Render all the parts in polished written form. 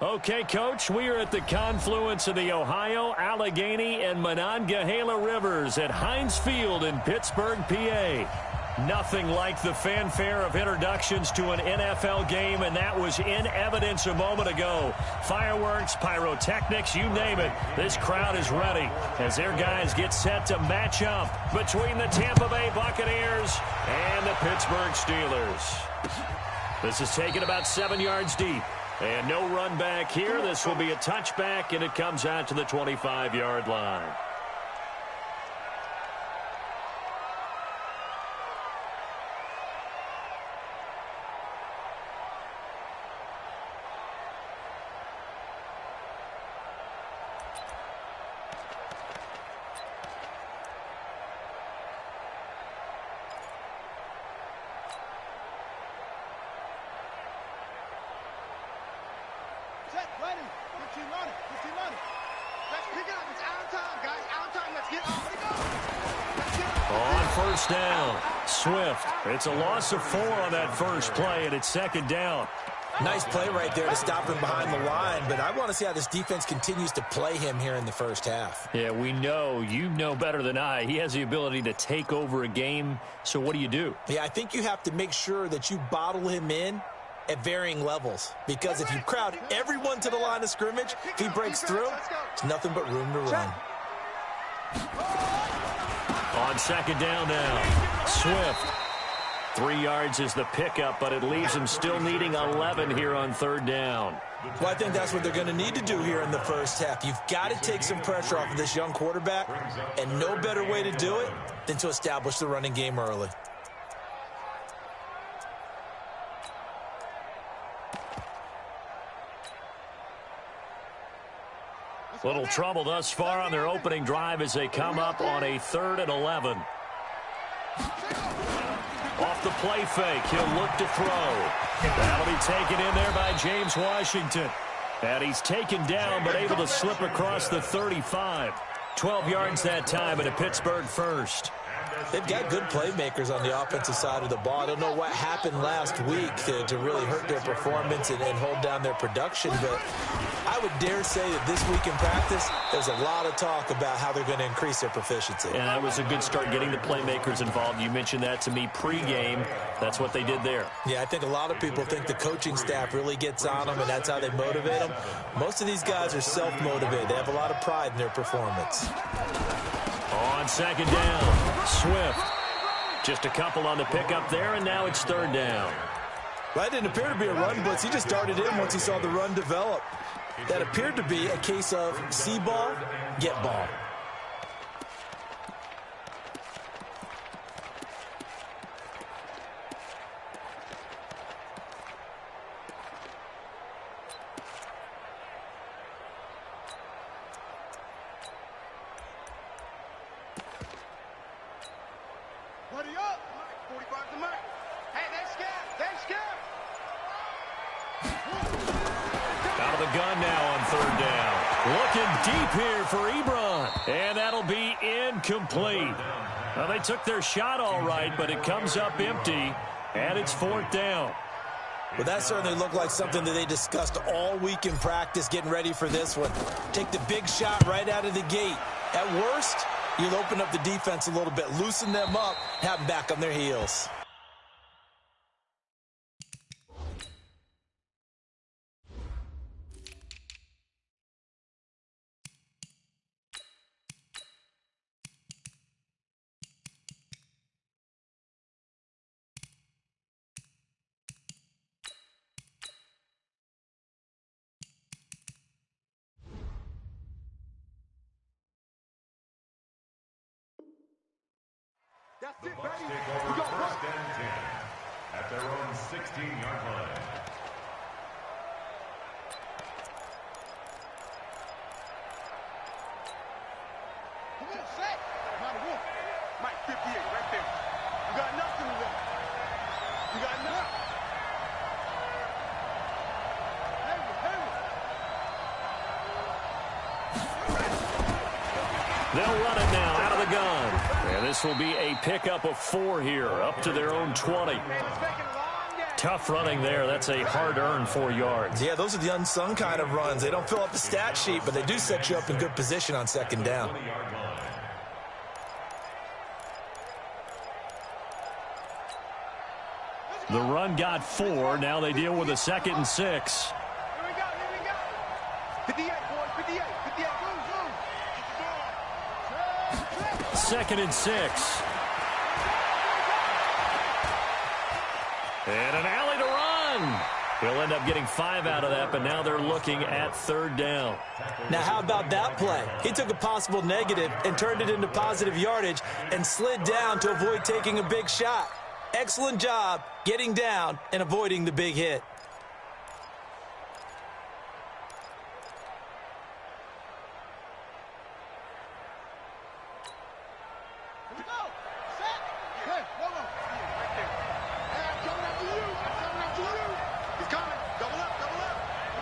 Okay, Coach, we are at the confluence of the Ohio, Allegheny, and Monongahela Rivers at Heinz Field in Pittsburgh, PA. Nothing like the fanfare of introductions to an NFL game, and that was in evidence a moment ago. Fireworks, pyrotechnics, you name it. This crowd is ready as their guys get set to match up between the Tampa Bay Buccaneers and the Pittsburgh Steelers. This is taken about 7 yards deep. And no run back here. This will be a touchback, and it comes out to the 25-yard line. Down. Swift. It's a loss of 4 on that first play, and it's second down. Nice play right there to stop him behind the line, but I want to see how this defense continues to play him here in the first half. Yeah, we know. You know better than I. He has the ability to take over a game, so what do you do? Yeah, I think you have to make sure that you bottle him in at varying levels, because if you crowd everyone to the line of scrimmage, if he breaks through, it's nothing but room to run. On second down now, Swift. 3 yards is the pickup, but it leaves him still needing 11 here on third down. Well, I think that's what they're going to need to do here in the first half. You've got to take some pressure off of this young quarterback, and no better way to do it than to establish the running game early. Little trouble thus far on their opening drive as they come up on a 3rd and 11. Off the play fake, he'll look to throw. That'll be taken in there by James Washington. And he's taken down but able to slip across the 35. 12 yards that time and a Pittsburgh first. They've got good playmakers on the offensive side of the ball. I don't know what happened last week to really hurt their performance and hold down their production, but I would dare say that this week in practice, there's a lot of talk about how they're going to increase their proficiency. And that was a good start getting the playmakers involved. You mentioned that to me pregame. That's what they did there. Yeah, I think a lot of people think the coaching staff really gets on them, and that's how they motivate them. Most of these guys are self-motivated. They have a lot of pride in their performance. On second down, Swift. Just a couple on the pickup there, and now it's third down. Well, that didn't appear to be a run blitz. He just started in once he saw the run develop. That appeared to be a case of see ball, get ball. Gun now on third down. Looking deep here for Ebron. And that'll be incomplete. Well, they took their shot all right, but it comes up empty. And it's fourth down. Well, that certainly looked like something that they discussed all week in practice, getting ready for this one. Take the big shot right out of the gate. At worst, you'll open up the defense a little bit, loosen them up, have them back on their heels. That's it, baby. We got first and 10 at their own 16-yard line. Come on, set. Mike, 58, right there. You got nothing to left. You got nothing. They'll run it now out of the gun. And this will be a pickup of 4 here, up to their own 20. Tough running there. That's a hard-earned 4 yards. Yeah, those are the unsung kind of runs. They don't fill up the stat sheet, but they do set you up in good position on second down. The run got 4. Now they deal with a 2nd and 6. Here we go, here we go. 58, boys, 58, 58, move, move. 2nd and 6. And an alley to run. He'll end up getting 5 out of that, but now they're looking at 3rd down. Now, how about that play? He took a possible negative and turned it into positive yardage and slid down to avoid taking a big shot. Excellent job getting down and avoiding the big hit. Here we go. Set. Hey, hold on. Right there. Hey, I'm coming after you. I'm coming after you. He's coming. Double up, double up.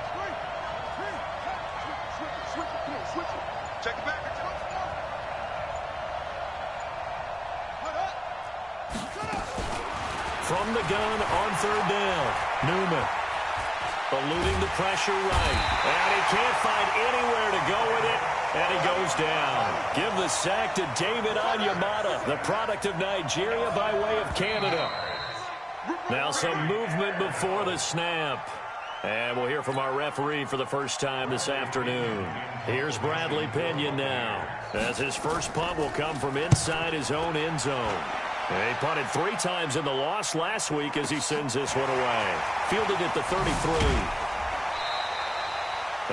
Swing. Swing. Switch it, switch it. Come on, switch it. Check it back. Put up. Shut up. From the gun on 3rd down, Newman eluding the pressure right. And he can't find anywhere to go with it, and he goes down. Give the sack to David Onyemata, the product of Nigeria by way of Canada. Now some movement before the snap. And we'll hear from our referee for the first time this afternoon. Here's Bradley Pinion now, as his first punt will come from inside his own end zone. He punted 3 times in the loss last week as he sends this one away. Fielded at the 33.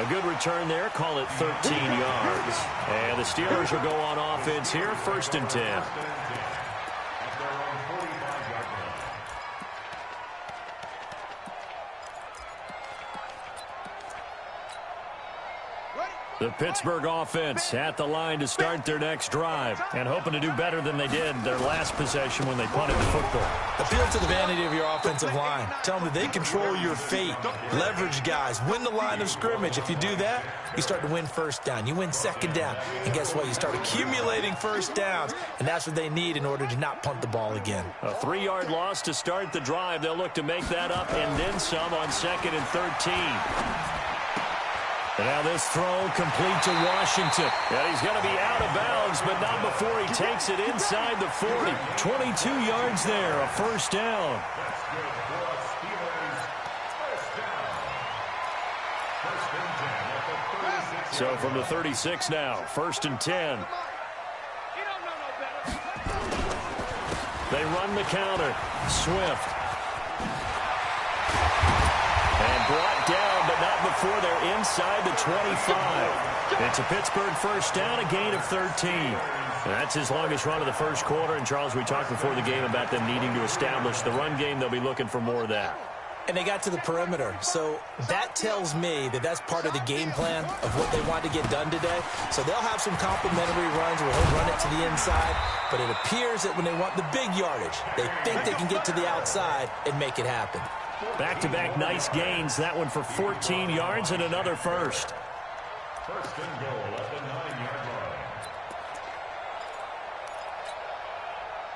A good return there. Call it 13 yards. And the Steelers will go on offense here. 1st and 10. The Pittsburgh offense at the line to start their next drive and hoping to do better than they did their last possession when they punted the football. Appeal to the vanity of your offensive line. Tell them that they control your fate. Leverage guys. Win the line of scrimmage. If you do that, you start to win 1st down. You win 2nd down. And guess what? You start accumulating 1st downs. And that's what they need in order to not punt the ball again. A 3-yard loss to start the drive. They'll look to make that up and then some on 2nd and 13. And now this throw complete to Washington. And he's going to be out of bounds, but not before he takes it inside the 40. 22 yards there, a 1st down. So from the 36 now, 1st and 10. They run the counter. Swift. And brought down, but not before they're inside the 25. It's a Pittsburgh 1st down, a gain of 13. And that's his longest run of the 1st quarter. And, Charles, we talked before the game about them needing to establish the run game. They'll be looking for more of that. And they got to the perimeter. So that tells me that that's part of the game plan of what they want to get done today. So they'll have some complimentary runs where he'll run it to the inside. But it appears that when they want the big yardage, they think they can get to the outside and make it happen. Back-to-back nice gains. That one for 14 yards and another 1st. 1st and goal at the 9-yard line.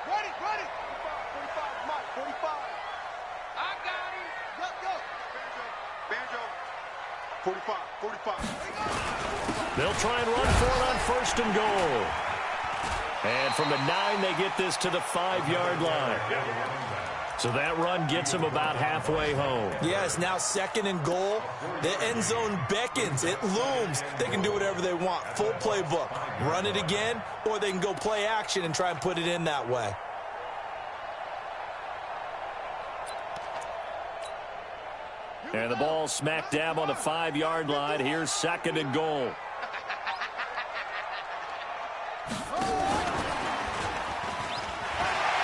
Ready, ready. 45, Mike, 45. I got him. Go, go. Banjo. 45, 45. They'll try and run for it on 1st and goal. And from the 9, they get this to the 5-yard line. So that run gets them about halfway home. Yes, now 2nd and goal. The end zone beckons. It looms. They can do whatever they want. Full playbook. Run it again, or they can go play action and try and put it in that way. And the ball smack dab on the 5-yard line. Here's 2nd and goal.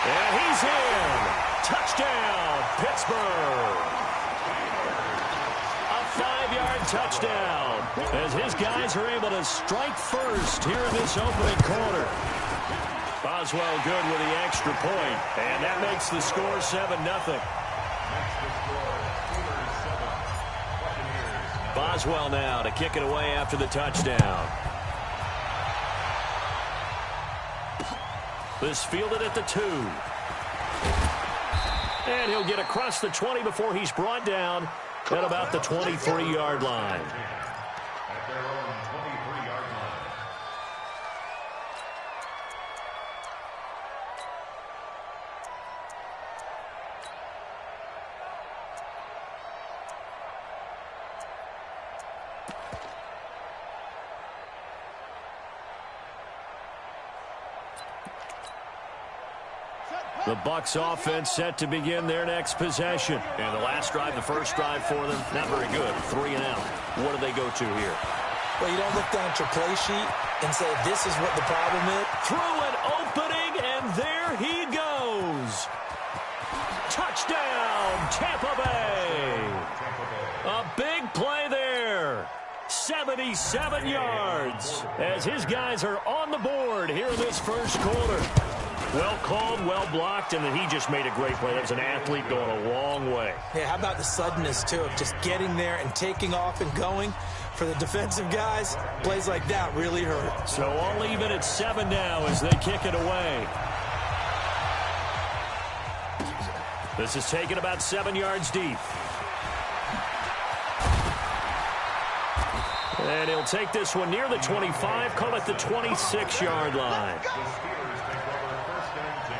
And he's in. Touchdown, Pittsburgh. A 5-yard touchdown as his guys are able to strike first here in this opening quarter. Boswell good with the extra point, and that makes the score 7-0. Boswell now to kick it away after the touchdown. This fielded at the 2. And he'll get across the 20 before he's brought down at about the 23-yard line. At their own 23-yard line. The Bucs offense set to begin their next possession. And the last drive, the first drive for them, not very good. 3 and out. What do they go to here? Well, you don't look down at your play sheet and say, this is what the problem is. Through an opening, and there he goes. Touchdown, Tampa Bay. A big play there. 77 yards as his guys are on the board here in this first quarter. Well called, well blocked, and then he just made a great play. That was an athlete going a long way. Yeah, how about the suddenness, too, of just getting there and taking off and going? For the defensive guys, plays like that really hurt. So all even at 7 now as they kick it away. This is taken about 7 yards deep. And he'll take this one near the 25, call it the 26-yard line. The Steelers take over 1st and 10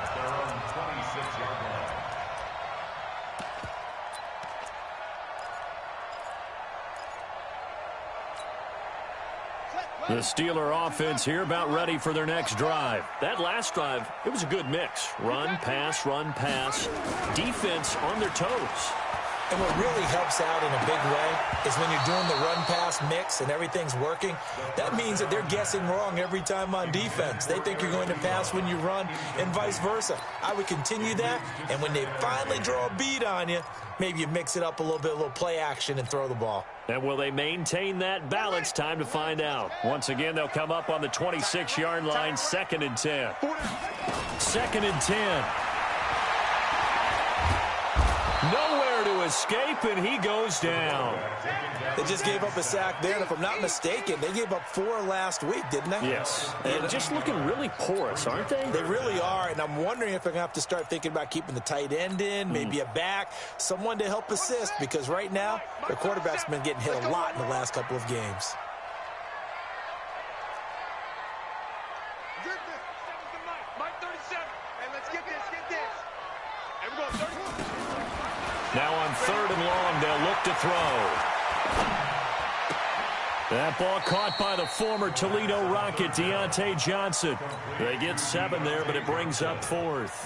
at their own 26-yard line. The Steeler offense here about ready for their next drive. That last drive, it was a good mix. Run, pass, defense on their toes. And what really helps out in a big way is when you're doing the run-pass mix and everything's working, that means that they're guessing wrong every time on defense. They think you're going to pass when you run and vice versa. I would continue that, and when they finally draw a beat on you, maybe you mix it up a little bit, a little play action, and throw the ball. And will they maintain that balance? Time to find out. Once again, they'll come up on the 26-yard line, 2nd and 10. 2nd and 10. Nowhere to escape, and he goes down. They just gave up a sack there, and if I'm not mistaken, they gave up 4 last week, didn't they? Yes. And just looking really porous, aren't they? They really are, and I'm wondering if they're going to have to start thinking about keeping the tight end in, maybe a back, someone to help assist, because right now, their quarterback's been getting hit a lot in the last couple of games. Now on 3rd and long, they'll look to throw. That ball caught by the former Toledo Rocket, Deontay Johnson. They get 7 there, but it brings up 4th.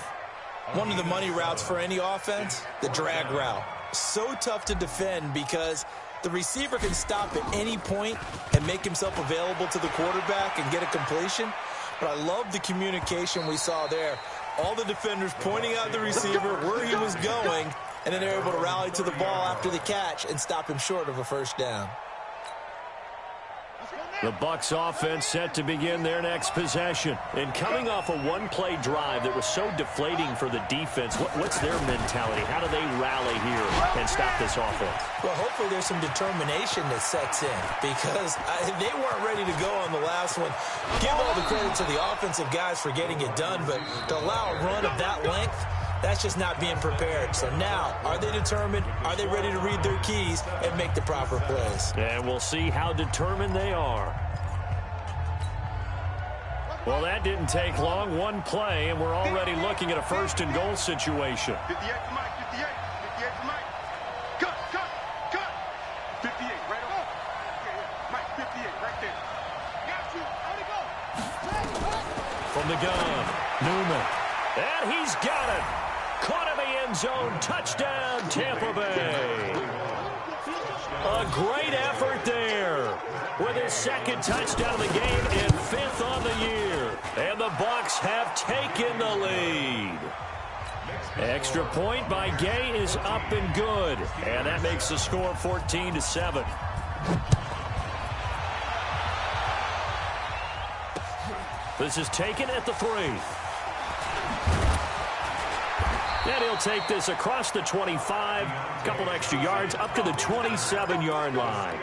One of the money routes for any offense, the drag route. So tough to defend because the receiver can stop at any point and make himself available to the quarterback and get a completion. But I love the communication we saw there. All the defenders pointing out the receiver where he was going, and then they're able to rally to the ball after the catch and stop him short of a first down. The Bucs offense set to begin their next possession. And coming off a one-play drive that was so deflating for the defense, what's their mentality? How do they rally here and stop this offense? Well, hopefully there's some determination that sets in because they weren't ready to go on the last one. Give all the credit to the offensive guys for getting it done, but to allow a run of that length, that's just not being prepared. So now, are they determined? Are they ready to read their keys and make the proper plays? And we'll see how determined they are. Well, that didn't take long. One play, and we're already looking at a 1st and goal situation. 58 to Mike, 58. 58 to Mike. Cut. 58, right on. Mike, 58, right there. Got you. How'd it go? From the gun, Newman. And he's got it. Caught in the end zone. Touchdown, Tampa Bay. A great effort there with his 2nd touchdown of the game and 5th on the year. And the Bucs have taken the lead. Extra point by Gay is up and good. And that makes the score 14-7. This is taken at the 3. And he'll take this across the 25, a couple extra yards, up to the 27-yard line.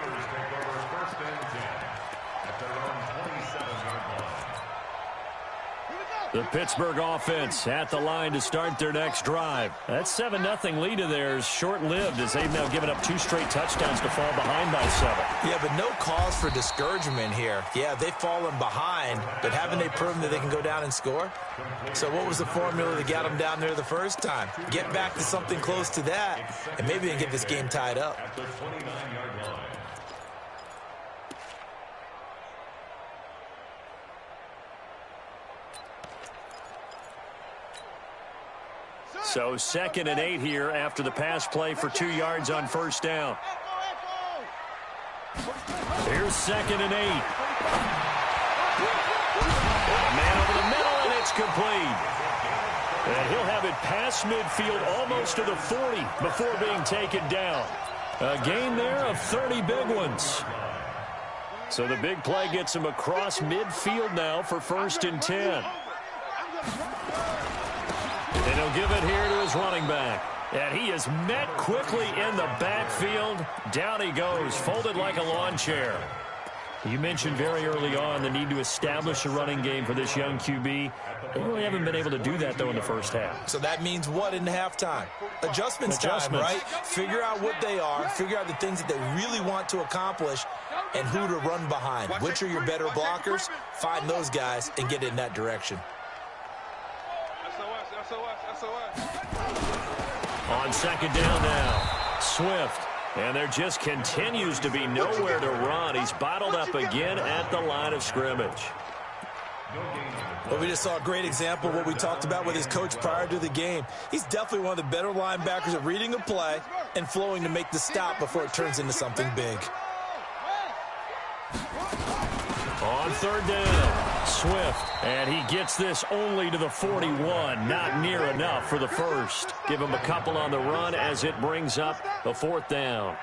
The Pittsburgh offense at the line to start their next drive. That 7-0 lead of theirs short-lived as they've now given up 2 straight touchdowns to fall behind by 7. Yeah, but no cause for discouragement here. Yeah, they've fallen behind, but haven't they proven that they can go down and score? So what was the formula that got them down there the first time? Get back to something close to that, and maybe they can get this game tied up. At the 29-yard line. So 2nd and 8 here after the pass play for 2 yards on first down. Here's 2nd and 8. A man over the middle, and it's complete. And he'll have it past midfield almost to the 40 before being taken down. A gain there of 30 big ones. So the big play gets him across midfield now for 1st and 10. And he'll give it here to his running back. And he is met quickly in the backfield. Down he goes, folded like a lawn chair. You mentioned very early on the need to establish a running game for this young QB. They really haven't been able to do that, though, in the first half. So that means what in halftime? Adjustments time, right? Figure out what they are, figure out the things that they really want to accomplish, and who to run behind. Which are your better blockers? Find those guys and get in that direction. On 2nd down now, Swift. And there just continues to be nowhere to run. He's bottled up again at the line of scrimmage. Well, we just saw a great example of what we talked about with his coach prior to the game. He's definitely one of the better linebackers at reading a play and flowing to make the stop before it turns into something big. On 3rd down, Swift. And he gets this only to the 41. Not near enough for the first. Give him a couple on the run as it brings up the 4th down.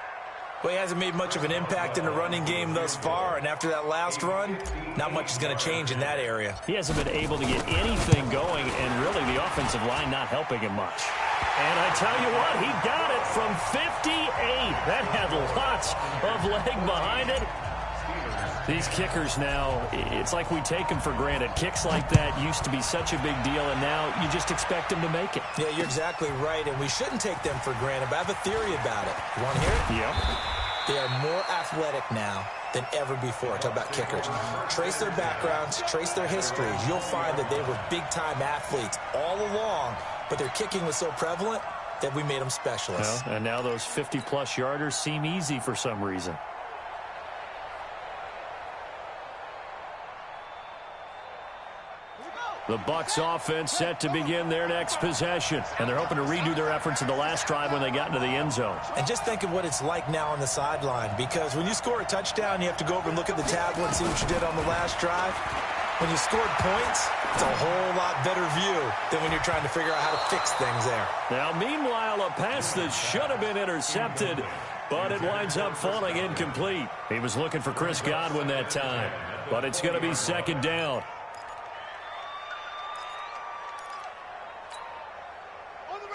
Well, he hasn't made much of an impact in the running game thus far, and after that last run, not much is going to change in that area. He hasn't been able to get anything going, and really the offensive line not helping him much. And I tell you what, he got it from 58. That had lots of leg behind it. These kickers now, it's like we take them for granted. Kicks like that used to be such a big deal, and now you just expect them to make it. Yeah, you're exactly right, and we shouldn't take them for granted, but I have a theory about it. You want to hear it? Yep. They are more athletic now than ever before. Talk about kickers. Trace their backgrounds, trace their histories. You'll find that they were big-time athletes all along, but their kicking was so prevalent that we made them specialists. Well, and now those 50-plus yarders seem easy for some reason. The Bucs offense set to begin their next possession. And they're hoping to redo their efforts in the last drive when they got into the end zone. And just think of what it's like now on the sideline, because when you score a touchdown, you have to go over and look at the tablet and see what you did on the last drive. When you scored points, it's a whole lot better view than when you're trying to figure out how to fix things there. Now, meanwhile, a pass that should have been intercepted, but it winds up falling incomplete. He was looking for Chris Godwin that time, but it's going to be 2nd down.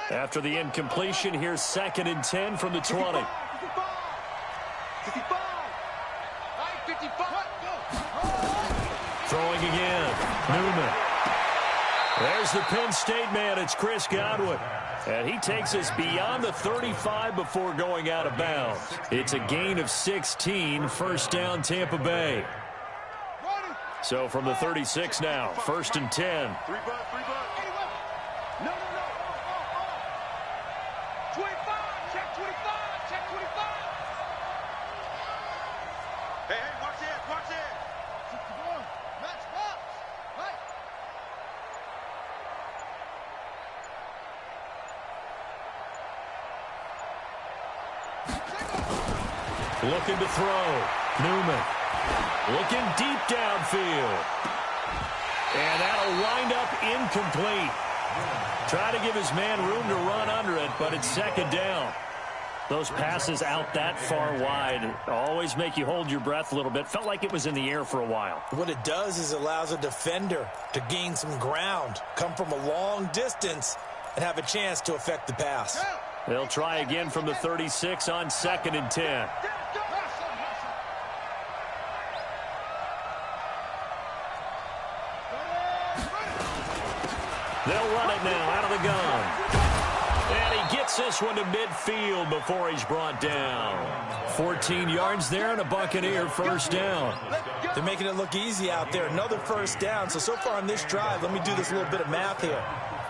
After the incompletion, here's 2nd and 10 from the 20. Throwing again. Newman. There's the Penn State man. It's Chris Godwin. And he takes us beyond the 35 before going out of bounds. It's a gain of 16. 1st down, Tampa Bay. So from the 36 now, 1st and 10. Looking to throw. Newman. Looking deep downfield. And that'll wind up incomplete. Try to give his man room to run under it, but it's 2nd down. Those passes out that far wide always make you hold your breath a little bit. Felt like it was in the air for a while. What it does is it allows a defender to gain some ground, come from a long distance, and have a chance to affect the pass. They'll try again from the 36 on 2nd and 10. They'll run it now out of the gun. And he gets this one to midfield before he's brought down. 14 yards there and a Buccaneer first down. They're making it look easy out there. Another first down. So far on this drive, let me do this little bit of math here.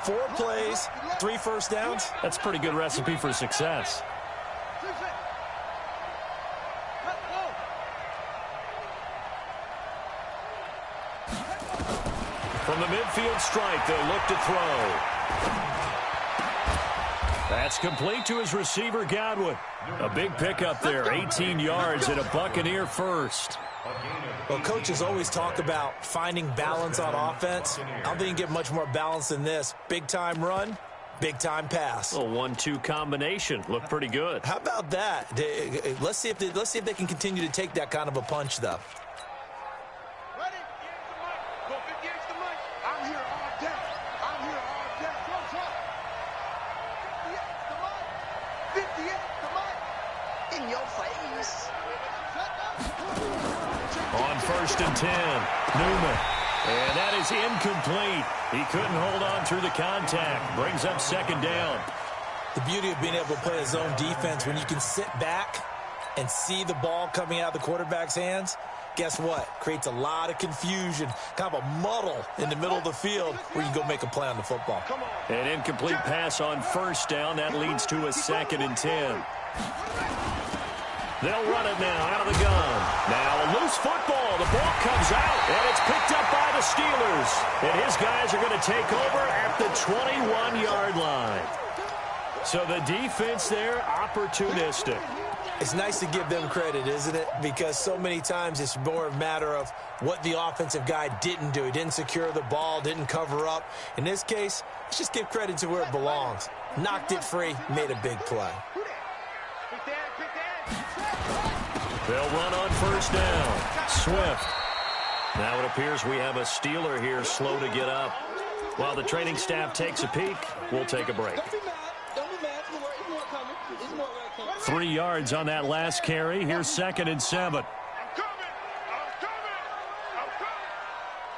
4 plays, 3 first downs. That's a pretty good recipe for success. From the midfield stripe, they'll look to throw. That's complete to his receiver, Godwin. A big pickup there, 18 yards and a Buccaneer first. Well, coaches always talk about finding balance on offense. I don't think you get much more balance than this. Big-time run, big-time pass. A 1-2 combination. Looked pretty good. How about that? Let's see if they can continue to take that kind of a punch, though. Ready? Here's the mic. Go 50 the mic. I'm here all day. I'm here all day. Close up. 58 the mic. 58 the mic. In your face. On 1st and 10, Newman. And that is incomplete. He couldn't hold on through the contact. Brings up 2nd down. The beauty of being able to play a zone defense, when you can sit back and see the ball coming out of the quarterback's hands, guess what? Creates a lot of confusion, kind of a muddle in the middle of the field where you can go make a play on the football. An incomplete pass on 1st down. That leads to a 2nd and 10. They'll run it now out of the gun. Now a loose football. The ball comes out, and it's picked up by the Steelers. And his guys are going to take over at the 21-yard line. So the defense there, opportunistic. It's nice to give them credit, isn't it? Because so many times it's more a matter of what the offensive guy didn't do. He didn't secure the ball, didn't cover up. In this case, let's just give credit to where it belongs. Knocked it free, made a big play. They'll run on 1st down. Swift. Now it appears we have a Steeler here slow to get up. While the training staff takes a peek, we'll take a break. Don't be mad. Don't be mad. It's more coming. It's more coming. 3 yards on that last carry. Here's 2nd and 7. I'm coming. I'm coming. I'm coming.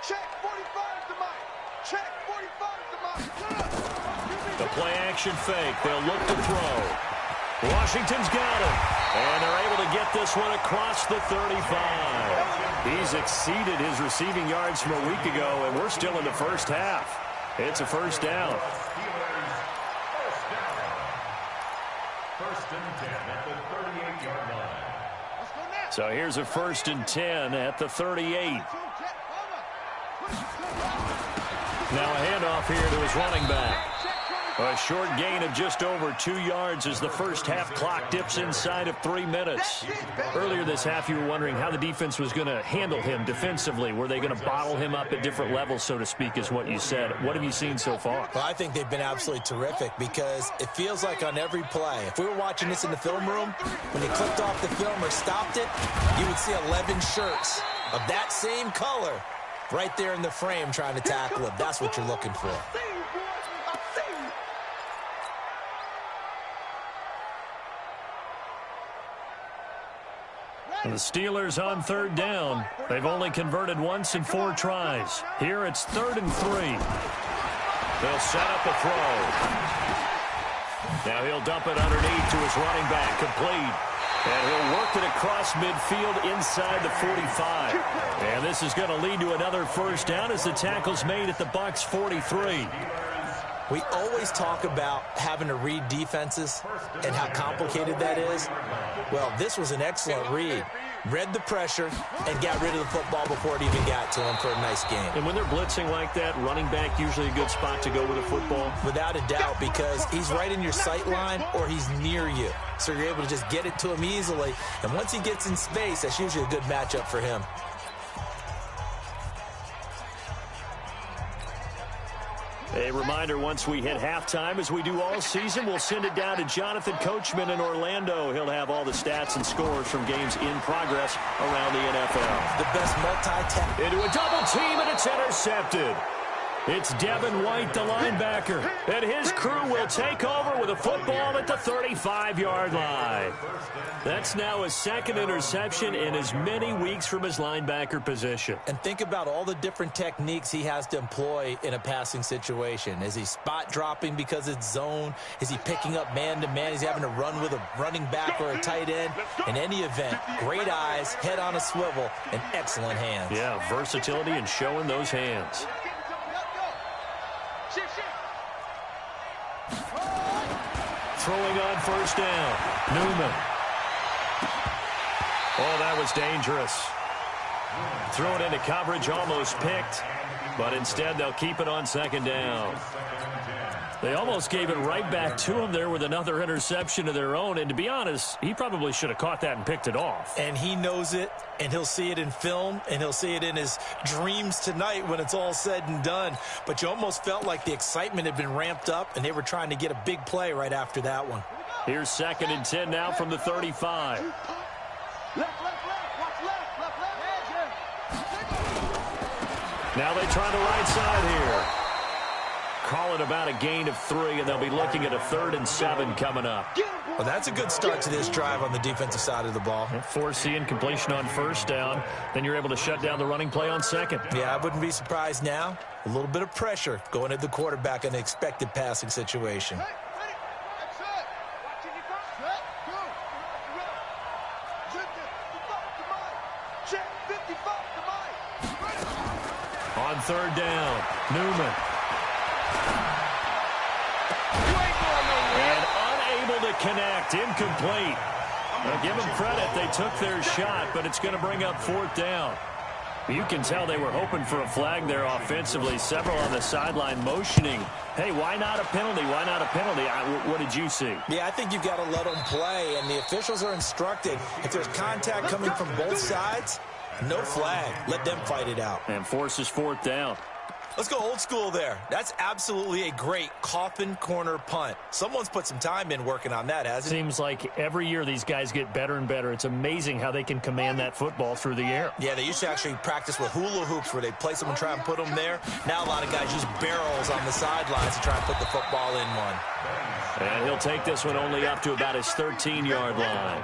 Check 45 to Mike. Check 45 to Mike. The play action fake. They'll look to throw. Washington's got him. And they're able to get this one across the 35. He's exceeded his receiving yards from a week ago, and we're still in the first half. It's a first down. First and 10 at the 38-yard line. So here's a 1st and 10 at the 38. Now a handoff here to his running back. A short gain of just over 2 yards as the first half clock dips inside of 3 minutes. Earlier this half, you were wondering how the defense was going to handle him defensively. Were they going to bottle him up at different levels, so to speak, is what you said. What have you seen so far? Well, I think they've been absolutely terrific because it feels like on every play, if we were watching this in the film room, when they clicked off the film or stopped it, you would see 11 shirts of that same color right there in the frame trying to tackle him. That's what you're looking for. The Steelers on 3rd down. They've only converted once in 4 tries. Here it's 3rd and 3. They'll set up a throw. Now he'll dump it underneath to his running back, complete. And he'll work it across midfield inside the 45. And this is going to lead to another first down as the tackle's made at the Bucs 43. We always talk about having to read defenses and how complicated that is. Well, this was an excellent read. Read the pressure and got rid of the football before it even got to him for a nice game. And when they're blitzing like that, running back usually a good spot to go with a football? Without a doubt, because he's right in your sight line or he's near you. So you're able to just get it to him easily. And once he gets in space, that's usually a good matchup for him. A reminder, once we hit halftime, as we do all season, we'll send it down to Jonathan Coachman in Orlando. He'll have all the stats and scores from games in progress around the NFL. The best multi-tap. Into a double team, and it's intercepted. It's Devin White, the linebacker, and his crew will take over with a football at the 35-yard line. That's now his second interception in as many weeks from his linebacker position. And think about all the different techniques he has to employ in a passing situation. Is he spot dropping because it's zone? Is he picking up man-to-man? Is he having to run with a running back or a tight end? In any event, great eyes, head on a swivel, and excellent hands. Yeah, versatility and showing those hands. Throwing on first down, Newman. Oh, that was dangerous. Throw it into coverage, almost picked, but instead they'll keep it on second down. They almost gave it right back to him there with another interception of their own, and to be honest, he probably should have caught that and picked it off. And he knows it, and he'll see it in film, and he'll see it in his dreams tonight when it's all said and done. But you almost felt like the excitement had been ramped up, and they were trying to get a big play right after that one. Here's 2nd and 10 now from the 35. Now they try the right side here. Call it about a gain of 3, and they'll be looking at a 3rd and 7 coming up. Well, that's a good start to this drive on the defensive side of the ball. Forcing completion on first down. Then you're able to shut down the running play on second. Yeah, I wouldn't be surprised now. A little bit of pressure going at the quarterback in an expected passing situation. On 3rd down, Newman. And unable to connect, incomplete. Now give them credit, they took their shot, but it's going to bring up 4th down. You can tell they were hoping for a flag there offensively. Several on the sideline motioning. Hey, why not a penalty? Why not a penalty? What did you see? Yeah, I think you've got to let them play, and the officials are instructed. If there's contact coming from both sides, no flag. Let them fight it out. And forces 4th down. Let's go old school there. That's absolutely a great coffin corner punt. Someone's put some time in working on that, hasn't it? Seems like every year these guys get better and better. It's amazing how they can command that football through the air. Yeah, they used to actually practice with hula hoops where they place them and try and put them there. Now a lot of guys use barrels on the sidelines to try and put the football in one. And he'll take this one only up to about his 13-yard line.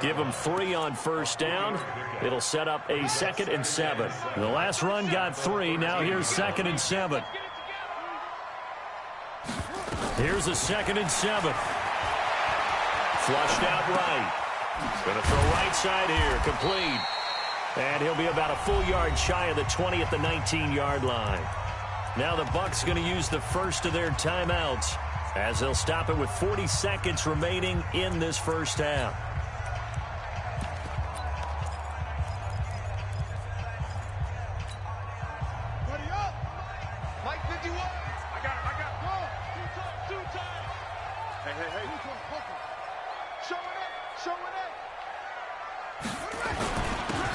Give him 3 on first down. It'll set up a 2nd and 7. The last run got 3. Now here's 2nd and 7. Here's a 2nd and 7. Flushed out right. Going to throw right side here. Complete. And he'll be about a full yard shy of the 20 at the 19-yard line. Now the Bucs going to use the first of their timeouts as they'll stop it with 40 seconds remaining in this first half.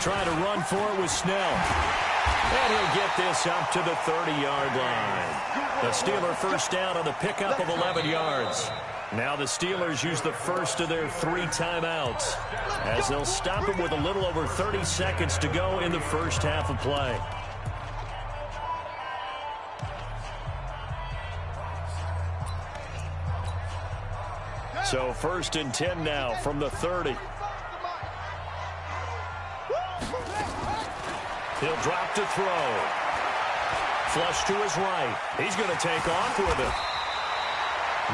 Trying to run for it with Snell. And he'll get this up to the 30-yard line. The Steeler first down on the pickup of 11 yards. Now the Steelers use the first of their 3 timeouts as they'll stop it with a little over 30 seconds to go in the first half of play. So 1st and 10 now from the 30. He'll drop to throw. Flush to his right. He's going to take off with it.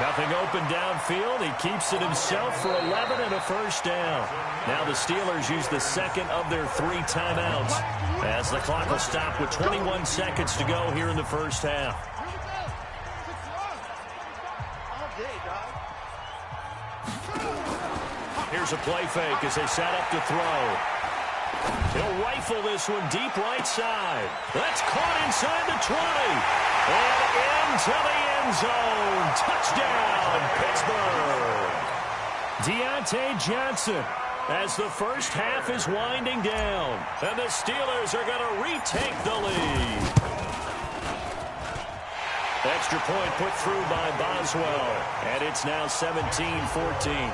Nothing open downfield. He keeps it himself for 11 and a first down. Now the Steelers use the second of their 3 timeouts as the clock will stop with 21 seconds to go here in the first half. Here's a play fake as they set up to throw. He'll rifle this one deep right side. That's caught inside the 20. And into the end zone. Touchdown, Pittsburgh. Deontay Johnson as the first half is winding down. And the Steelers are going to retake the lead. Extra point put through by Boswell. And it's now 17-14.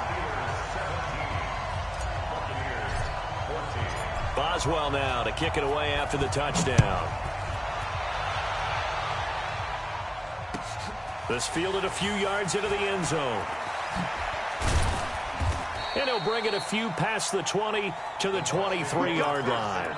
Boswell now to kick it away after the touchdown. This fielded a few yards into the end zone. And he'll bring it a few past the 20 to the 23-yard line.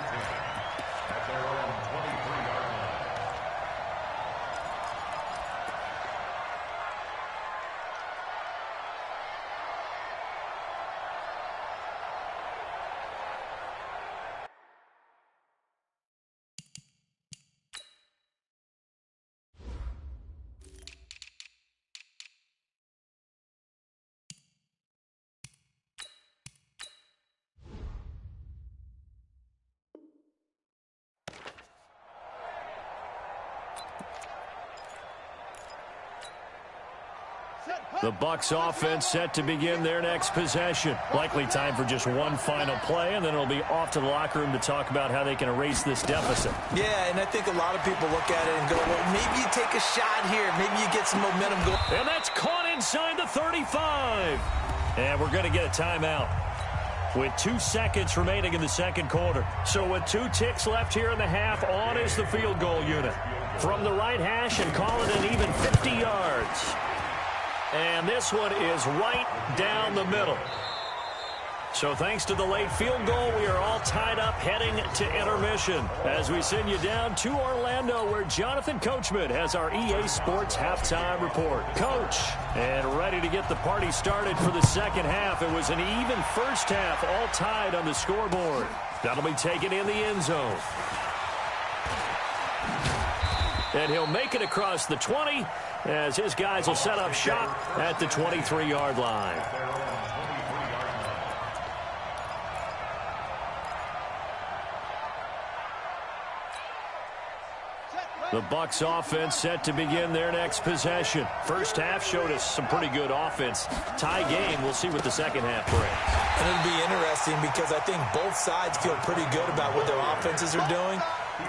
The Bucs offense set to begin their next possession. Likely time for just one final play, and then it'll be off to the locker room to talk about how they can erase this deficit. Yeah, and I think a lot of people look at it and go, well, maybe you take a shot here. Maybe you get some momentum going. And that's caught inside the 35. And we're going to get a timeout with 2 seconds remaining in the second quarter. So with 2 ticks left here in the half, on is the field goal unit. From the right hash and call it an even 50 yards. And this one is right down the middle. So thanks to the late field goal, we are all tied up heading to intermission as we send you down to Orlando where Jonathan Coachman has our EA Sports halftime report. Coach, and ready to get the party started for the second half. It was an even first half, all tied on the scoreboard. That'll be taken in the end zone. And he'll make it across the 20 as his guys will set up shop at the 23-yard line. The Bucs offense set to begin their next possession. First half showed us some pretty good offense. Tie game. We'll see what the second half brings. And it'll be interesting because I think both sides feel pretty good about what their offenses are doing.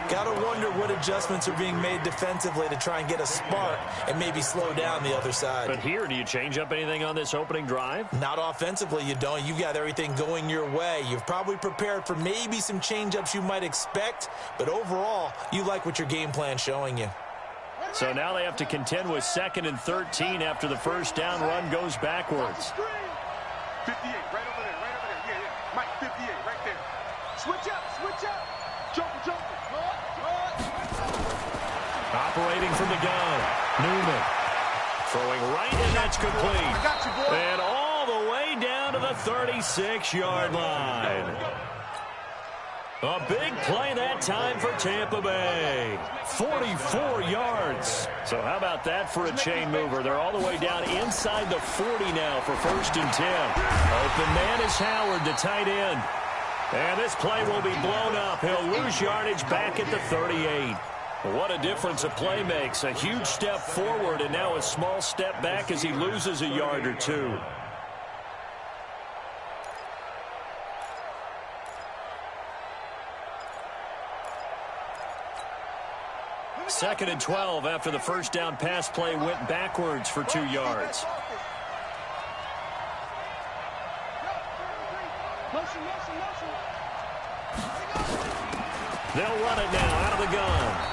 Got to wonder what adjustments are being made defensively to try and get a spark and maybe slow down the other side. But here, do you change up anything on this opening drive? Not offensively, you don't. You've got everything going your way. You've probably prepared for maybe some change-ups you might expect, but overall, you like what your game plan's showing you. So now they have to contend with 2nd and 13 after the first down run goes backwards. 58, right over there, right over there. Yeah. Mike, 58, right there. Switch up, switch up. Jumper. Operating from the gun, Newman. Throwing right, and that's complete. I got you, boy. And all the way down to the 36-yard line. A big play that time for Tampa Bay. 44 yards. So how about that for a chain mover? They're all the way down inside the 40 now for 1st and 10. Open man is Howard, the tight end. And this play will be blown up. He'll lose yardage back at the 38. What a difference a play makes. A huge step forward and now a small step back as he loses a yard or two. Second and 12 after the first down pass play went backwards for 2 yards. They'll run it now out of the gun.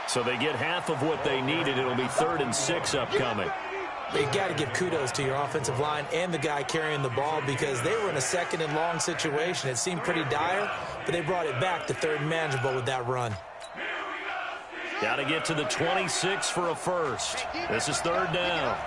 So they get half of what they needed. It'll be 3rd and 6 upcoming. You got to give kudos to your offensive line and the guy carrying the ball because they were in a 2nd and long situation. It seemed pretty dire, but they brought it back to 3rd and manageable with that run. Got to get to the 26 for a first. This is 3rd down.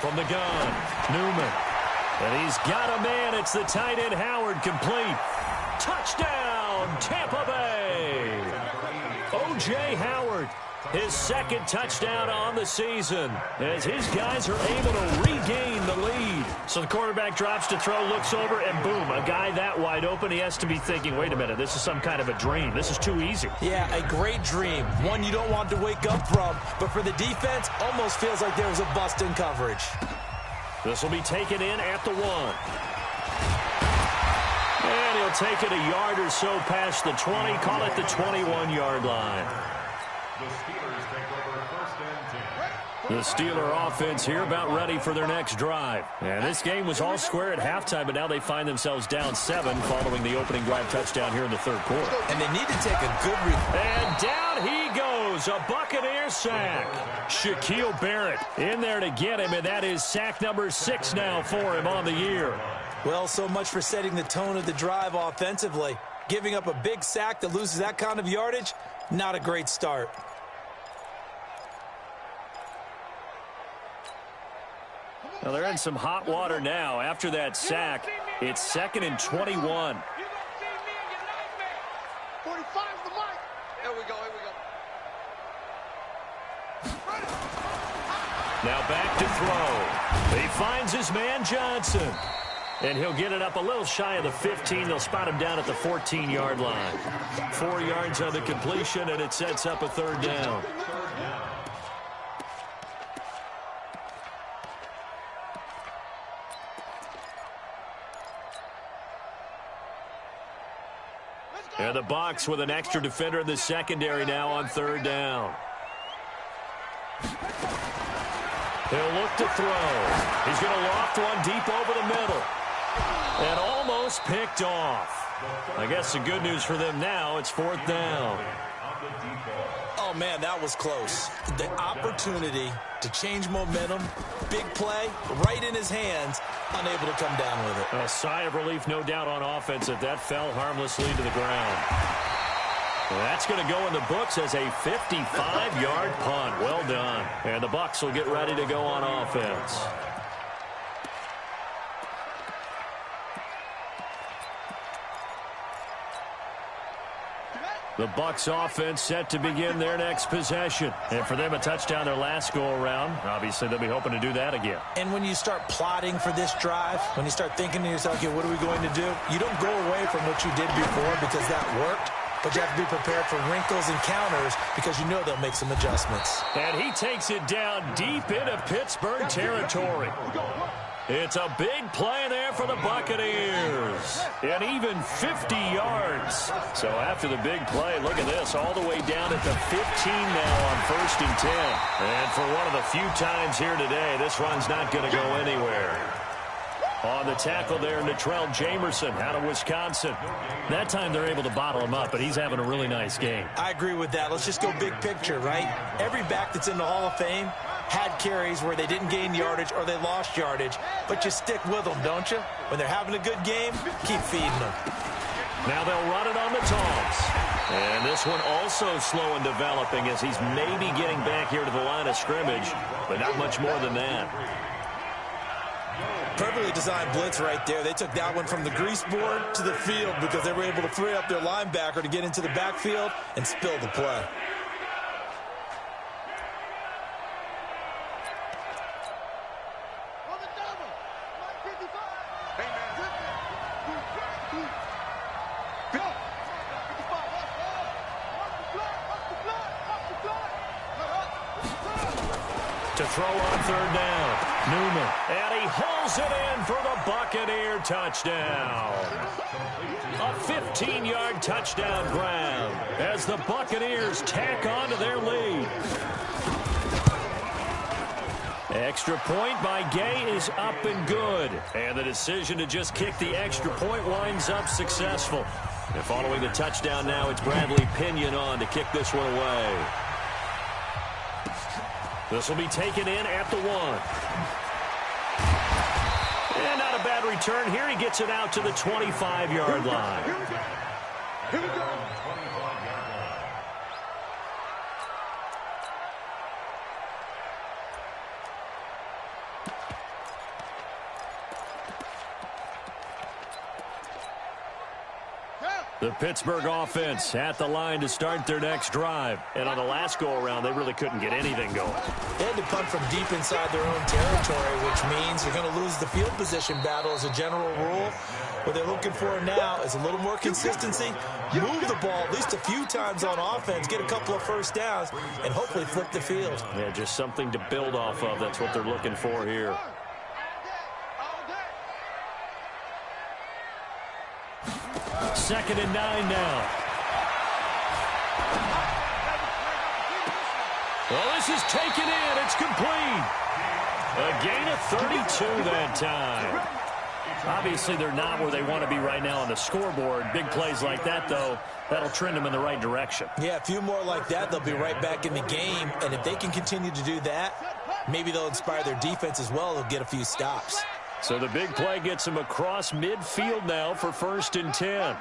From the gun, Newman. And he's got a man. It's the tight end, Howard, complete. Touchdown, Tampa Bay. O.J. Howard, his 2nd touchdown on the season as his guys are able to regain the lead. So the quarterback drops to throw, looks over, and boom, a guy that wide open. He has to be thinking, wait a minute, this is some kind of a dream. This is too easy. Yeah, a great dream. One you don't want to wake up from. But for the defense, almost feels like there was a bust in coverage. This will be taken in at the 1. And he'll He'll take it a yard or so past the 20, call it the 21-yard line. The Steelers take over first and 10. The Steeler offense here about ready for their next drive. And this game was all square at halftime, but now they find themselves down 7 following the opening drive touchdown here in the third quarter. And they need to take a good And down he goes, a Buccaneer sack. Shaquille Barrett in there to get him, and that is sack number 6 now for him on the year. Well, so much for setting the tone of the drive offensively. Giving up a big sack that loses that kind of yardage, not a great start. Now they're in some hot water now. After that sack, it's 2nd and 21. 45 the mic. Here we go, here we go. Now back to throw. He finds his man Johnson. And he'll get it up a little shy of the 15. They'll spot him down at the 14-yard line. 4 yards on the completion, and it sets up a third down. And the Bucs with an extra defender in the secondary now on third down. He'll look to throw. He's going to loft one deep over the middle. And almost picked off. I guess the good news for them now, it's 4th down. Oh, man, that was close. The opportunity to change momentum, big play, right in his hands, unable to come down with it. A sigh of relief, no doubt, on offense that that fell harmlessly to the ground. Well, that's going to go in the books as a 55-yard punt. Well done. And the Bucs will get ready to go on offense. The Bucs offense set to begin their next possession. And for them, a touchdown their last go-around. Obviously, they'll be hoping to do that again. And when you start plotting for this drive, when you start thinking to yourself, okay, what are we going to do? You don't go away from what you did before because that worked. But you have to be prepared for wrinkles and counters because you know they'll make some adjustments. And he takes it down deep into Pittsburgh territory. It's a big play there for the Buccaneers. And even 50 yards. So after the big play, look at this, all the way down at the 15 now on 1st and 10. And for one of the few times here today, this run's not going to go anywhere. On the tackle there, Natrell Jamerson out of Wisconsin. That time they're able to bottle him up, but he's having a really nice game. I agree with that. Let's just go big picture, right? Every back that's in the Hall of Fame had carries where they didn't gain yardage or they lost yardage, but you stick with them, don't you? When they're having a good game, keep feeding them. Now they'll run it on the toss. And this one also slow in developing as he's maybe getting back here to the line of scrimmage, but not much more than that. Perfectly designed blitz right there. They took that one from the grease board to the field because they were able to free up their linebacker to get into the backfield and spill the play. To throw on third down, Newman. And he holds it in for the Buccaneer touchdown. A 15-yard touchdown grab as the Buccaneers tack on to their lead. Extra point by Gay is up and good. And the decision to just kick the extra point winds up successful. And following the touchdown now, it's Bradley Pinion on to kick this one away. This will be taken in at the 1. And not a bad return here. He gets it out to the 25-yard line. Here we go. Here we go. The Pittsburgh offense at the line to start their next drive. And on the last go-around, they really couldn't get anything going. They had to punt from deep inside their own territory, which means they're going to lose the field position battle as a general rule. What they're looking for now is a little more consistency, move the ball at least a few times on offense, get a couple of first downs, and hopefully flip the field. Yeah, just something to build off of. That's what they're looking for here. 2nd and 9 now. Well, this is taken in. It's complete. A gain of 32 that time. Obviously, they're not where they want to be right now on the scoreboard. Big plays like that, though, that'll trend them in the right direction. Yeah, a few more like that, they'll be right back in the game. And if they can continue to do that, maybe they'll inspire their defense as well. They'll get a few stops. So the big play gets them across midfield now for 1st and 10.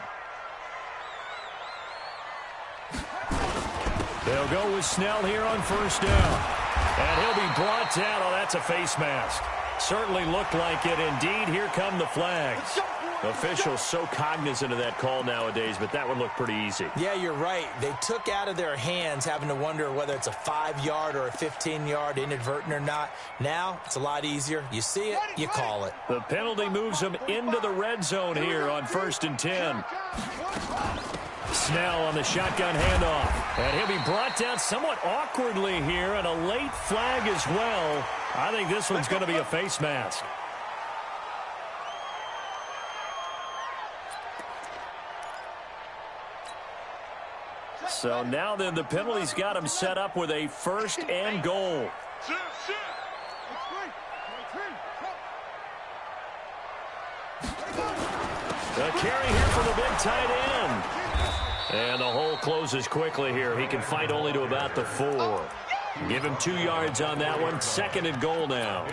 They'll go with Snell here on 1st down. And he'll be brought down. Oh, that's a face mask. Certainly looked like it. Indeed, here come the flags. Officials so cognizant of that call nowadays, but that one looked pretty easy. Yeah, you're right. They took out of their hands having to wonder whether it's a 5-yard or a 15-yard inadvertent or not. Now, it's a lot easier. You see it, you call it. The penalty moves them into the red zone here on 1st and 10. Snell on the shotgun handoff. And he'll be brought down somewhat awkwardly here, and a late flag as well. I think this one's going to be a face mask. So now then the penalty's got him set up with a 1st and goal. The carry here from the big tight end. And the hole closes quickly here. He can fight only to about the 4. Give him 2 yards on that one. 2nd and goal now.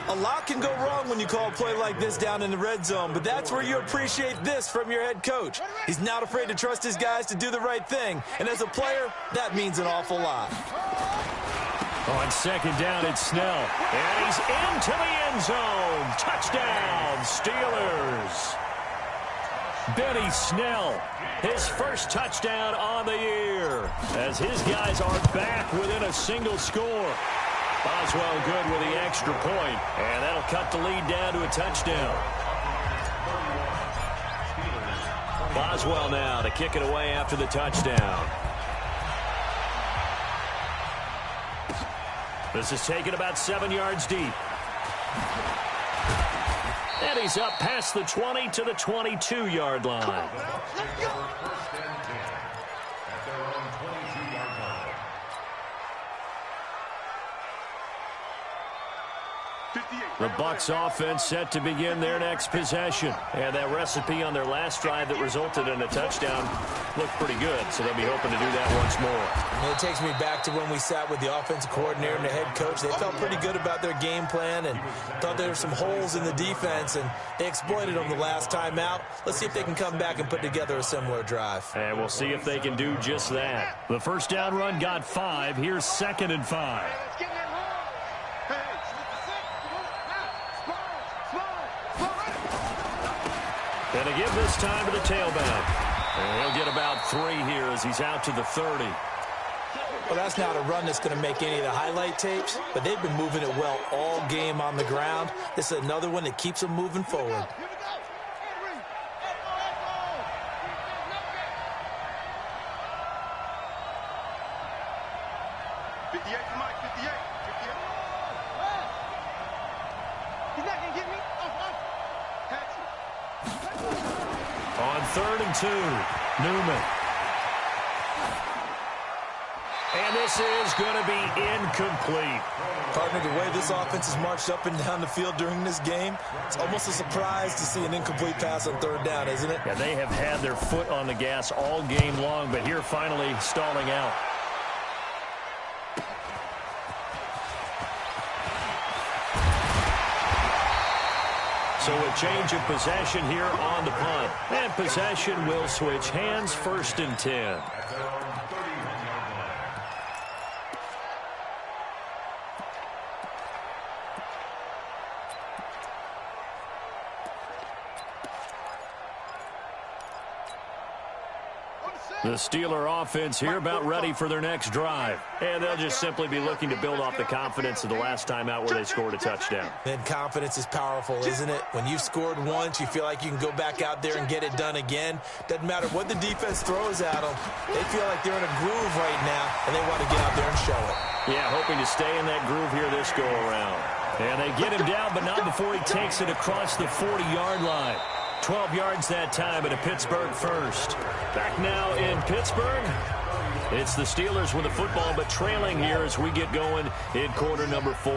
A lot can go wrong when you call a play like this down in the red zone, but that's where you appreciate this from your head coach. He's not afraid to trust his guys to do the right thing, and as a player, that means an awful lot. On 2nd down, it's Snell. And he's into the end zone. Touchdown, Steelers. Benny Snell, his first touchdown on the year, as his guys are back within a single score. Boswell good with the extra point, and that'll cut the lead down to a touchdown. Boswell now to kick it away after the touchdown. This is taken about 7 yards deep. And he's up past the 20 to the 22-yard line. The Bucs offense set to begin their next possession. And that recipe on their last drive that resulted in a touchdown looked pretty good, so they'll be hoping to do that once more. And it takes me back to when we sat with the offensive coordinator and the head coach. They felt pretty good about their game plan and thought there were some holes in the defense, and they exploited them the last time out. Let's see if they can come back and put together a similar drive. And we'll see if they can do just that. The first down run got 5. Here's 2nd and 5. Gonna give this time to the tailback. And he'll get about 3 here as he's out to the 30. Well, that's not a run that's going to make any of the highlight tapes, but they've been moving it well all game on the ground. This is another one that keeps them moving forward. On 3rd and 2, Newman. And this is going to be incomplete. Partner, the way this offense has marched up and down the field during this game, it's almost a surprise to see an incomplete pass on 3rd down, isn't it? Yeah, they have had their foot on the gas all game long, but here finally stalling out. So a change of possession here on the punt. And possession will switch hands. 1st and 10. The Steeler offense here about ready for their next drive. And they'll just simply be looking to build off the confidence of the last time out where they scored a touchdown. And confidence is powerful, isn't it? When you've scored once, you feel like you can go back out there and get it done again. Doesn't matter what the defense throws at them. They feel like they're in a groove right now, and they want to get out there and show it. Yeah, hoping to stay in that groove here this go-around. And they get him down, but not before he takes it across the 40-yard line. 12 yards that time at a Pittsburgh first. Back now in Pittsburgh. It's the Steelers with the football, but trailing here as we get going in quarter number 4.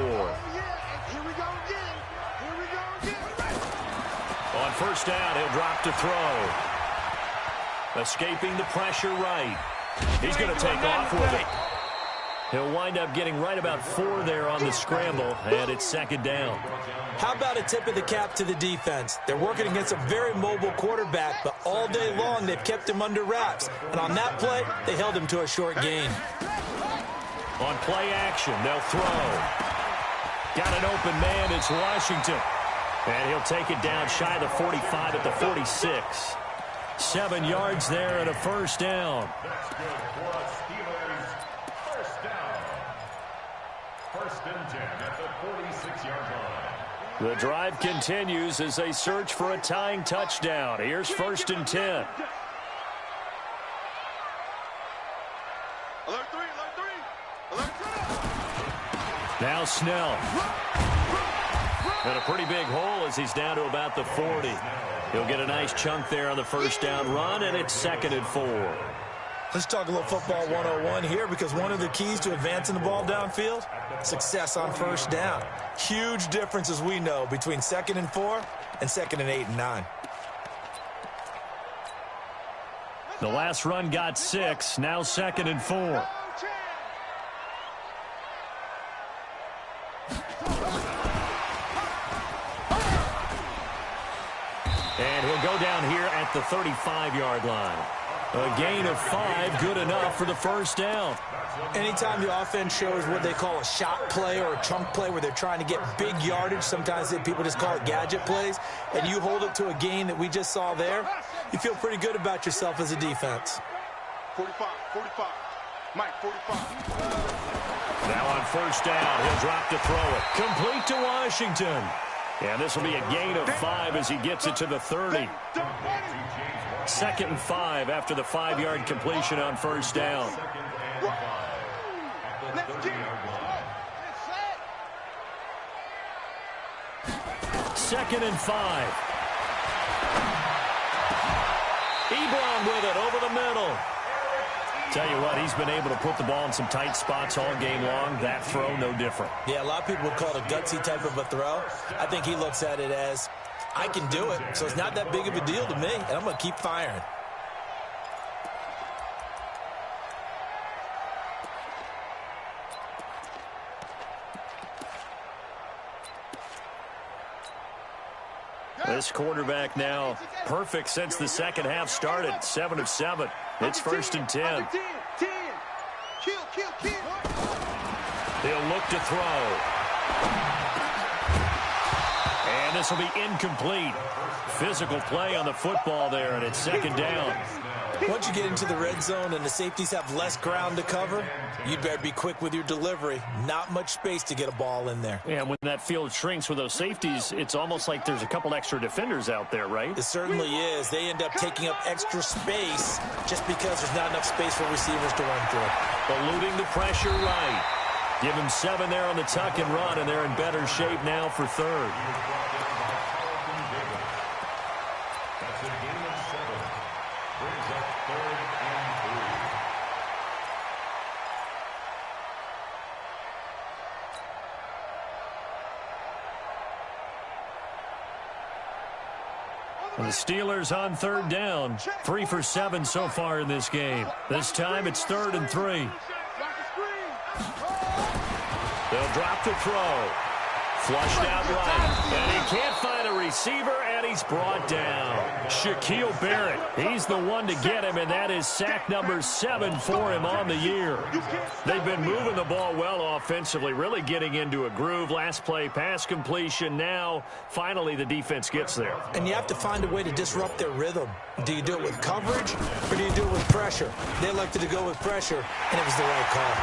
On first down, he'll drop to throw. Escaping the pressure right. He's going to take off with it. He'll wind up getting right about 4 there on the scramble, and it's second down. How about a tip of the cap to the defense? They're working against a very mobile quarterback, but all day long they've kept him under wraps. And on that play, they held him to a short gain. On play action, they'll throw. Got an open man, it's Washington. And he'll take it down shy of the 45 at the 46. 7 yards there and a first down. That's good for us, Steelers. First down. First and 10 at the 46-yard line. The drive continues as they search for a tying touchdown. Here's first and 10. Alert 3, alert 3, alert 3. Now Snell. And a pretty big hole as he's down to about the 40. He'll get a nice chunk there on the first down run, and it's second and 4. Let's talk a little football 101 here, because one of the keys to advancing the ball downfield, success on first down. Huge difference, as we know, between 2nd and 4 and 2nd and 8 and 9. The last run got 6, now 2nd and 4. And he'll go down here at the 35-yard line. A gain of 5, good enough for the first down. Anytime the offense shows what they call a shot play or a chunk play where they're trying to get big yardage, sometimes people just call it gadget plays, and you hold it to a gain that we just saw there, you feel pretty good about yourself as a defense. 45, 45. Mike, 45. Now on first down, he'll drop to throw it. Complete to Washington. And this will be a gain of 5 as he gets it to the 30. 2nd and 5 after the 5-yard completion on first down. Second and 5. Ebron with it over the middle. Tell you what, he's been able to put the ball in some tight spots all game long. That throw, no different. Yeah, a lot of people would call it a gutsy type of a throw. I think he looks at it as, I can do it, so it's not that big of a deal to me, and I'm going to keep firing. This quarterback now perfect since the second half started. 7 of 7. It's first and 10. They'll look to throw. And this will be incomplete. Physical play on the football there, and it's second down. Once you get into the red zone and the safeties have less ground to cover, you'd better be quick with your delivery. Not much space to get a ball in there. Yeah, when that field shrinks with those safeties, it's almost like there's a couple extra defenders out there, right? It certainly is. They end up taking up extra space just because there's not enough space for receivers to run through. Eluding the pressure right. Give him 7 there on the tuck and run, and they're in better shape now for third. That's a gain of 7. Brings up 3rd and 3. And the Steelers on third down. 3 for 7 so far in this game. This time it's 3rd and 3. They'll drop the throw. Flushed out right. And he can't find a receiver, and he's brought down. Shaquille Barrett, he's the one to get him, and that is sack number 7 for him on the year. They've been moving the ball well offensively, really getting into a groove. Last play, pass completion. Now, finally, the defense gets there. And you have to find a way to disrupt their rhythm. Do you do it with coverage, or do you do it with pressure? They elected to go with pressure, and it was the right call.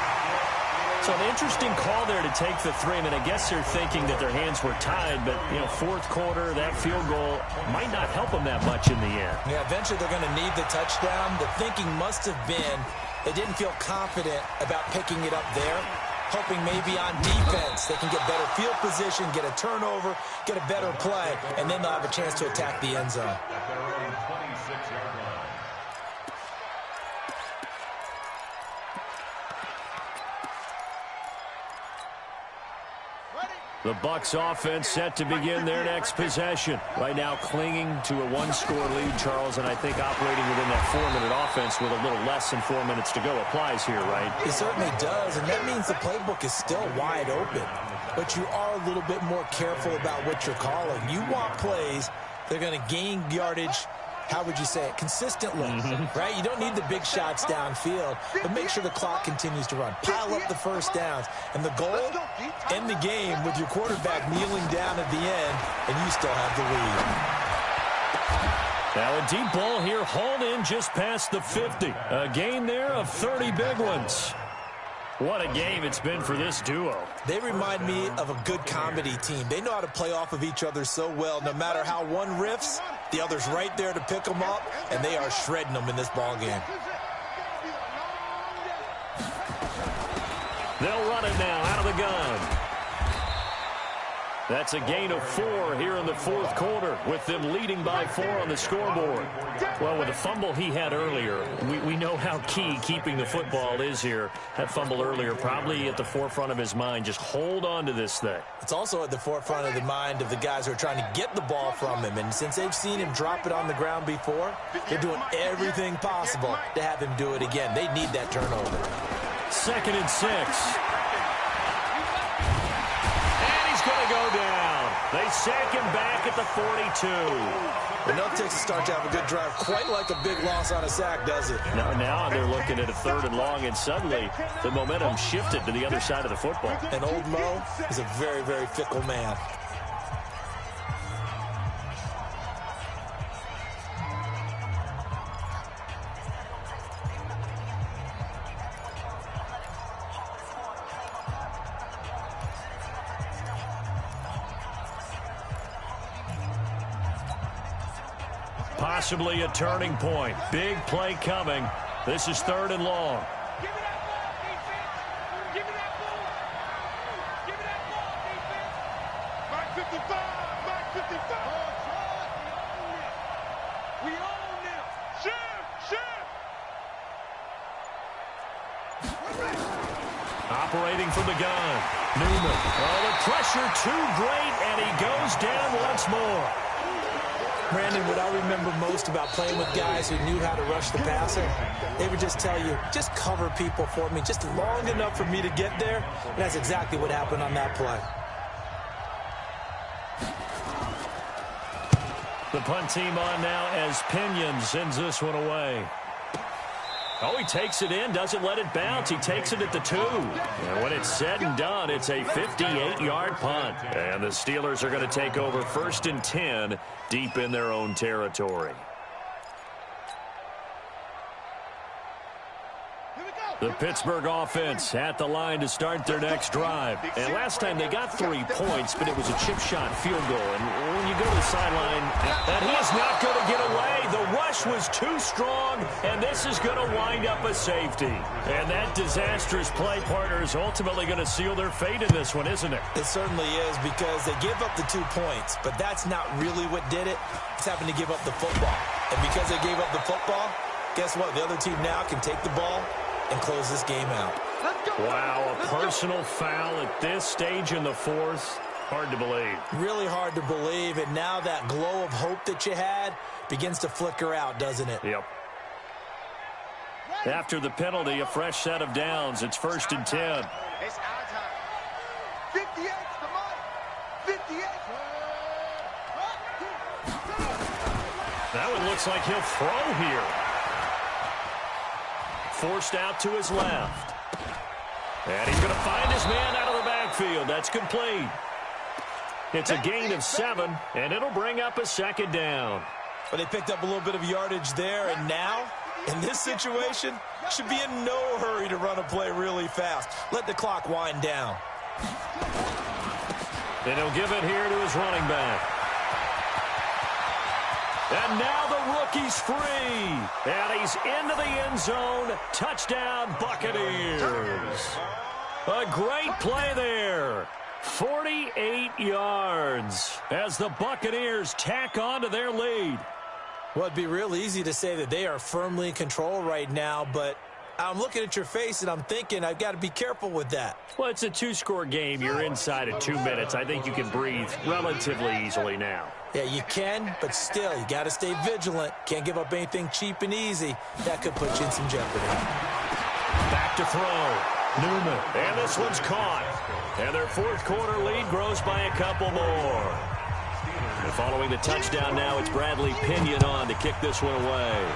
So an interesting call there to take the 3. I mean, I guess they're thinking that their hands were tied, but, you know, fourth quarter, that field goal might not help them that much in the end. Yeah, eventually they're going to need the touchdown. The thinking must have been they didn't feel confident about picking it up there. hoping maybe on defense they can get better field position, get a turnover, get a better play, and then they'll have a chance to attack the end zone. At their own 26-yard line. The Bucs offense set to begin their next possession. Right now clinging to a one-score lead, Charles, and I think operating within that 4-minute offense with a little less than 4 minutes to go applies here, right? It certainly does, and that means the playbook is still wide open. But you are a little bit more careful about what you're calling. You want plays that are going to gain yardage, how would you say it, consistently, right? You don't need the big shots downfield, but make sure the clock continues to run. Pile up the first downs. And the goal, end the game with your quarterback kneeling down at the end, and you still have the lead. Now a deep ball here, hauled in just past the 50. A gain there of 30 big ones. What a game it's been for this duo. They remind me of a good comedy team. They know how to play off of each other so well. No matter how one riffs, the other's right there to pick them up, and they are shredding them in this ball game. They'll run it now out of the gun. That's a gain of 4 here in the fourth quarter, with them leading by 4 on the scoreboard. Well, with the fumble he had earlier, we know how key keeping the football is here. That fumble earlier probably at the forefront of his mind. Just hold on to this thing. It's also at the forefront of the mind of the guys who are trying to get the ball from him. And since they've seen him drop it on the ground before, they're doing everything possible to have him do it again. They need that turnover. 2nd and 6. Going to go down. They sack him back at the 42. And no takes to start to have a good drive, quite like a big loss on a sack, does it? Now they're looking at a 3rd and long, and suddenly the momentum shifted to the other side of the football. And old Mo is a very, very fickle man. Possibly a turning point. Big play coming. This is 3rd and long. Give me that ball, defense. Give me that ball. Give me that ball, defense. Mark 55. Mark 55. We own them. Shift. Operating from the gun. Newman. Oh, the pressure too great, and he goes down once more. Brandon, what I remember most about playing with guys who knew how to rush the passer, they would just tell you, just cover people for me, just long enough for me to get there. And that's exactly what happened on that play. The punt team on now as Pinion sends this one away. Oh, he takes it in, doesn't let it bounce. He takes it at the 2. And when it's said and done, it's a 58-yard punt. And the Steelers are going to take over 1st and 10 deep in their own territory. The Pittsburgh offense at the line to start their next drive. And last time they got 3 points, but it was a chip shot field goal. And when you go to the sideline, and he is not going to get away. The rush was too strong, and this is going to wind up a safety. And that disastrous play partner is ultimately going to seal their fate in this one, isn't it? It certainly is, because they give up the 2 points, but that's not really what did it. It's having to give up the football. And because they gave up the football, guess what? The other team now can take the ball and close this game out. Wow, a personal foul at this stage in the 4th. Hard to believe. Really hard to believe, and now that glow of hope that you had begins to flicker out, doesn't it? Yep. After the penalty, a fresh set of downs. It's 1st and 10. It's our time. 58, come on. 58. That one looks like he'll throw here. Forced out to his left. And he's going to find his man out of the backfield. That's complete. It's a gain of 7, and it'll bring up a 2nd down. But they picked up a little bit of yardage there, and now, in this situation, should be in no hurry to run a play really fast. Let the clock wind down. And he'll give it here to his running back. And now the rookie's free. And he's into the end zone. Touchdown, Buccaneers. A great play there. 48 yards as the Buccaneers tack on to their lead. Well, it'd be real easy to say that they are firmly in control right now, but I'm looking at your face and I'm thinking I've got to be careful with that. Well, it's a two-score game. You're inside of 2 minutes. I think you can breathe relatively easily now. Yeah, you can, but still, you got to stay vigilant. Can't give up anything cheap and easy. That could put you in some jeopardy. Back to throw. Newman. And this one's caught. And their fourth quarter lead grows by a couple more. And following the touchdown now, it's Bradley Pinion on to kick this one away.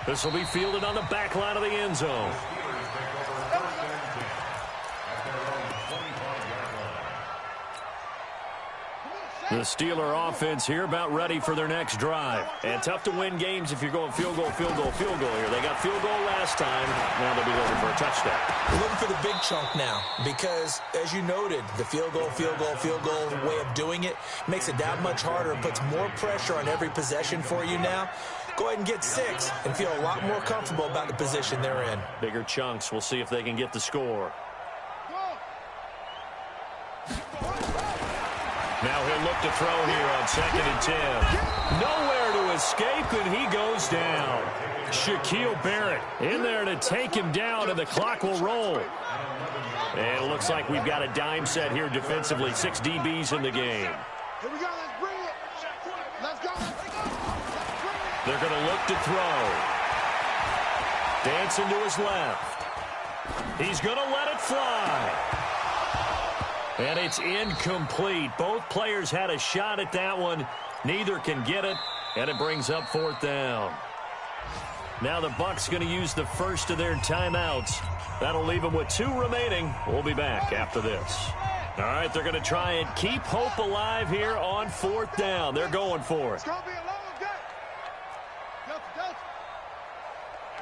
This will be fielded on the back line of the end zone. The Steeler offense here about ready for their next drive. And tough to win games if you're going field goal, field goal, field goal here. They got field goal last time. Now they'll be looking for a touchdown. We're looking for the big chunk now because, as you noted, the field goal way of doing it makes it that much harder and puts more pressure on every possession for you now. Go ahead and get 6 and feel a lot more comfortable about the position they're in. Bigger chunks. We'll see if they can get the score. Now he'll look to throw here on 2nd and 10. Nowhere to escape, and he goes down. Shaquille Barrett in there to take him down, and the clock will roll. And it looks like we've got a dime set here defensively. 6 DBs in the game. Here we go. Let's bring it. Let's go. They're going to look to throw. Dancing to his left. He's going to let it fly. And it's incomplete. Both players had a shot at that one. Neither can get it, and it brings up 4th down. Now the Bucs going to use the first of their timeouts. That'll leave them with 2 remaining. We'll be back after this. All right, they're going to try and keep hope alive here on 4th down. They're going for it. It's going to be a long day. Delta.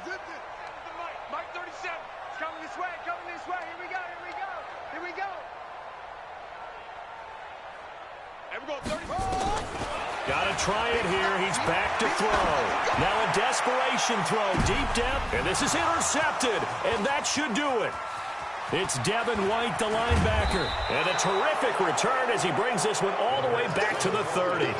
Zip it. Mike 37. It's coming this way. Here we go. Here we go, 34. Got to try it here. He's back to throw. Now a desperation throw. Deep depth. And this is intercepted. And that should do it. It's Devin White, the linebacker. And a terrific return as he brings this one all the way back to the 30.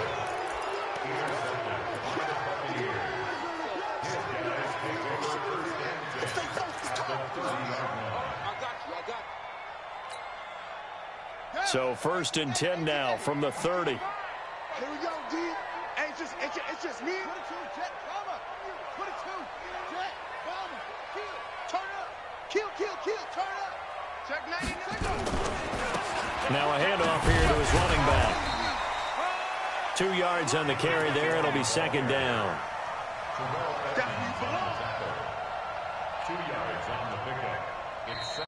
So 1st and 10 now from the 30. Here we go, D. Hey, it's just me. 22, Jet, bomber. 22, Jet, bomber. Kill, turn up. Kill, turn up. Check 99. Now a handoff here to his running back. 2 yards on the carry there. It'll be 2nd down. 2 yards on the pickup. It's